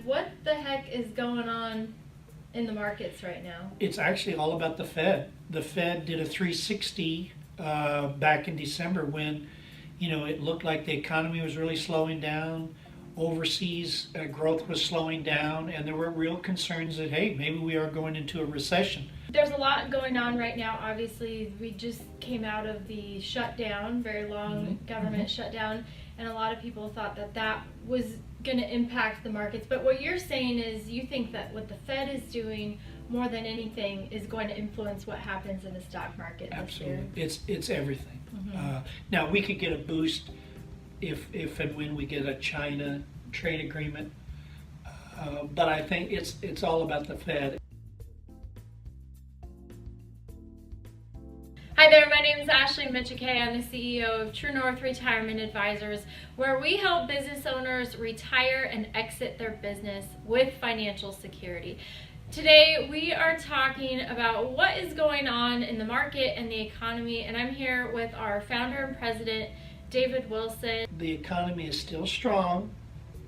What the heck is going on in the markets right now? It's actually all about the Fed. The Fed did a 360 back in December when, it looked like the economy was really slowing down. Overseas growth was slowing down, and there were real concerns that, hey, maybe we are going into a recession. There's a lot going on right now. Obviously, we just came out of the shutdown, very long government shutdown, and a lot of people thought that that was going to impact the markets. But what you're saying is you think that what the Fed is doing more than anything is going to influence what happens in the stock market this year. Absolutely. It's everything. Now, we could get a boost if and when we get a China trade agreement, but I think it's all about the Fed. Hi there, my name is Ashley Micciche. I'm the CEO of True North Retirement Advisors, where we help business owners retire and exit their business with financial security. Today we are talking about what is going on in the market and the economy, and I'm here with our founder and president, David Wilson. The economy is still strong.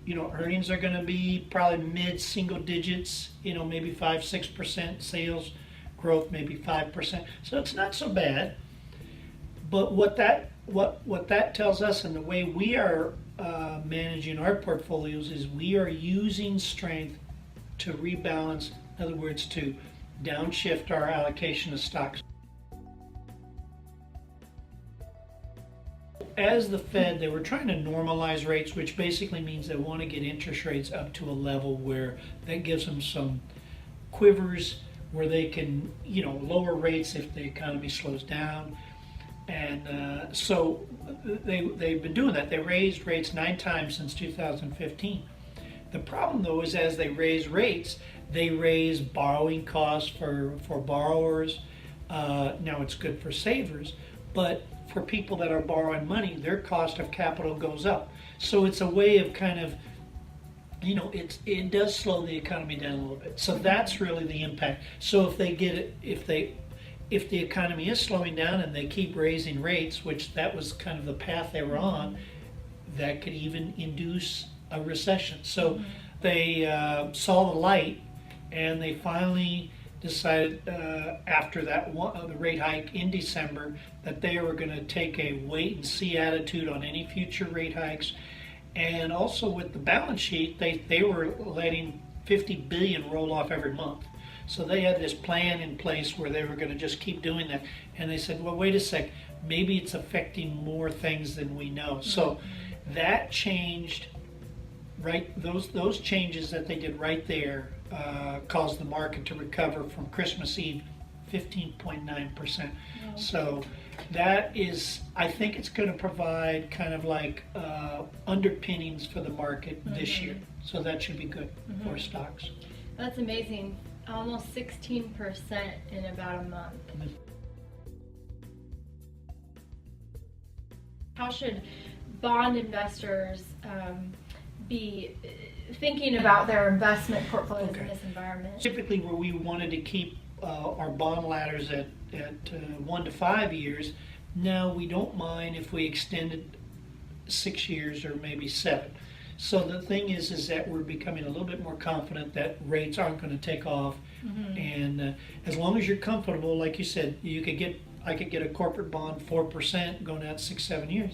Earnings are going to be probably mid-single digits, maybe 5-6% sales growth, maybe 5%. So it's not so bad. But what that tells us, and the way we are managing our portfolios, is we are using strength to rebalance. In other words, to downshift our allocation of stocks. As the Fed, they were trying to normalize rates, which basically means they want to get interest rates up to a level where that gives them some quivers where they can, lower rates if the economy slows down. And so they've been doing that. They raised rates 9 times since 2015. The problem, though, is as they raise rates, they raise borrowing costs for borrowers. Now it's good for savers, but for people that are borrowing money, their cost of capital goes up. So it's a way of kind of, it does slow the economy down a little bit. So that's really the impact. So if the economy is slowing down and they keep raising rates, which that was kind of the path they were on, that could even induce a recession. So they saw the light, and they finally decided after the rate hike in December that they were going to take a wait and see attitude on any future rate hikes. And also with the balance sheet, they were letting $50 billion roll off every month. So they had this plan in place where they were going to just keep doing that. And they said, well, wait a sec, maybe it's affecting more things than we know. So that changed, right? Those changes that they did right there caused the market to recover from Christmas Eve 15.9%. So that is, I think it's going to provide kind of like underpinnings for the market this year. So that should be good for stocks. That's amazing. Almost 16% in about a month. How should bond investors be thinking about their investment portfolios in this environment? Typically, where we wanted to keep our bond ladders at 1 to 5 years, now we don't mind if we extended 6 years or maybe 7. So the thing is that we're becoming a little bit more confident that rates aren't going to take off, and as long as you're comfortable, like you said, I could get a corporate bond 4% going out 6-7 years.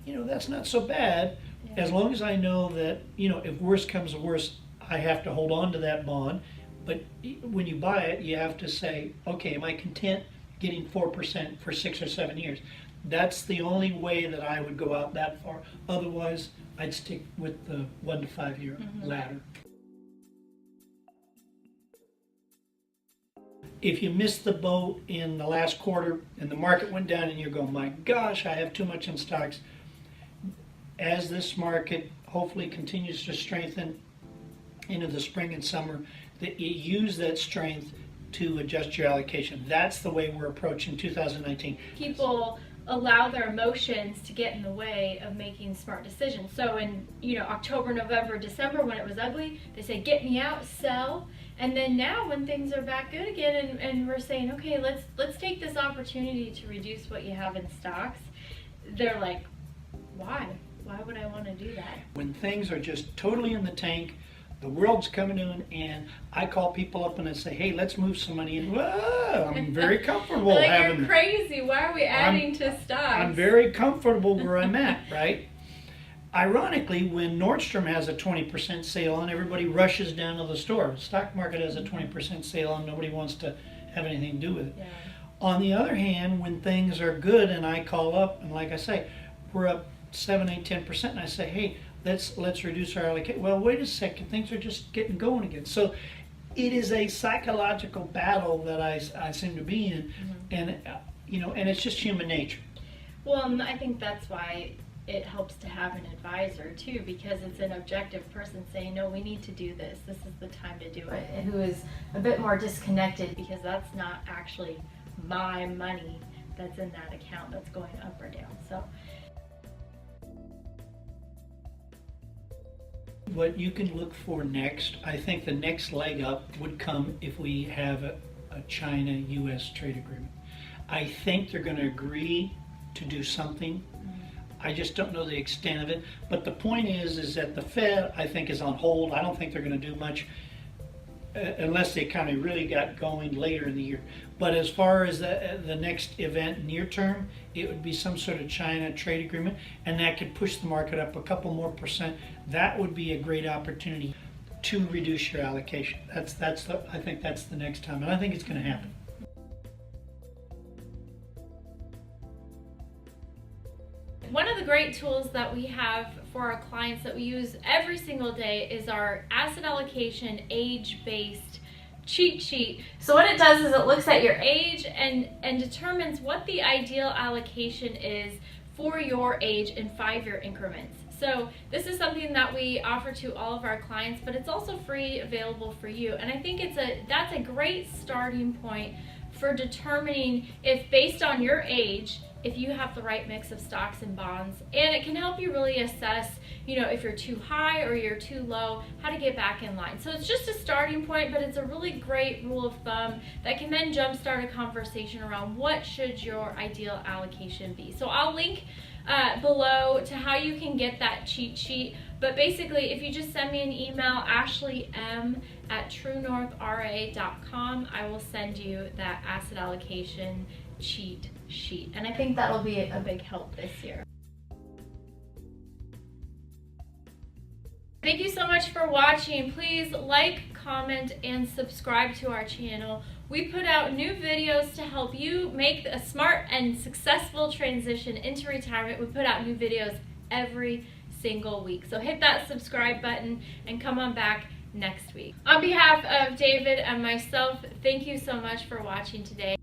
That's not so bad, as long as I know that if worse comes to worse, I have to hold on to that bond. But when you buy it, you have to say, okay, am I content getting 4% for 6 or 7 years? That's the only way that I would go out that far. Otherwise, I'd stick with the 1 to 5 year ladder. If you missed the boat in the last quarter and the market went down and you're going, my gosh, I have too much in stocks, as this market hopefully continues to strengthen into the spring and summer, that you use that strength to adjust your allocation. That's the way we're approaching 2019. People allow their emotions to get in the way of making smart decisions. So in October, November, December, when it was ugly, they said, get me out, sell. And then now when things are back good again and we're saying, okay, let's take this opportunity to reduce what you have in stocks, they're like, why? Why would I want to do that? When things are just totally in the tank, the world's coming in, and I call people up and I say, hey, let's move some money in. Whoa, I'm very comfortable like, having. you're crazy. Why are we adding to stocks? I'm very comfortable where I'm at, right? Ironically, when Nordstrom has a 20% sale on, everybody rushes down to the store. The stock market has a 20% sale on, nobody wants to have anything to do with it. Yeah. On the other hand, when things are good and I call up, and like I say, we're up 7, 8, 10%, and I say, hey, let's reduce our allocation. Well, wait a second, things are just getting going again. So it is a psychological battle that I seem to be in, and and it's just human nature. Well, and I think that's why it helps to have an advisor too, because it's an objective person saying, no, we need to do this. This is the time to do it. And who is a bit more disconnected, because that's not actually my money that's in that account that's going up or down. So what you can look for next, I think the next leg up would come if we have a China-U.S. trade agreement. I think they're going to agree to do something. I just don't know the extent of it. But the point is that the Fed, I think, is on hold. I don't think they're going to do much unless the economy really got going later in the year. But as far as the next event near term, it would be some sort of China trade agreement, and that could push the market up a couple more percent. That would be a great opportunity to reduce your allocation. I think that's the next time, and I think it's going to happen. one of the great tools that we have for our clients that we use every single day is our asset allocation age-based cheat sheet. So what it does is it looks at your age and determines what the ideal allocation is for your age in 5-year increments. So this is something that we offer to all of our clients, but it's also free, available for you. And I think that's a great starting point for determining if, based on your age, if you have the right mix of stocks and bonds. And it can help you really assess, if you're too high or you're too low, how to get back in line. So it's just a starting point, but it's a really great rule of thumb that can then jumpstart a conversation around what should your ideal allocation be. So I'll link below to how you can get that cheat sheet. But basically, if you just send me an email, ashleym@truenorthra.com, I will send you that asset allocation cheat sheet. And I think that'll be a big help this year. Thank you so much for watching. Please like, comment, and subscribe to our channel. We put out new videos to help you make a smart and successful transition into retirement. We put out new videos every single week. So hit that subscribe button and come on back next week. On behalf of David and myself, thank you so much for watching today.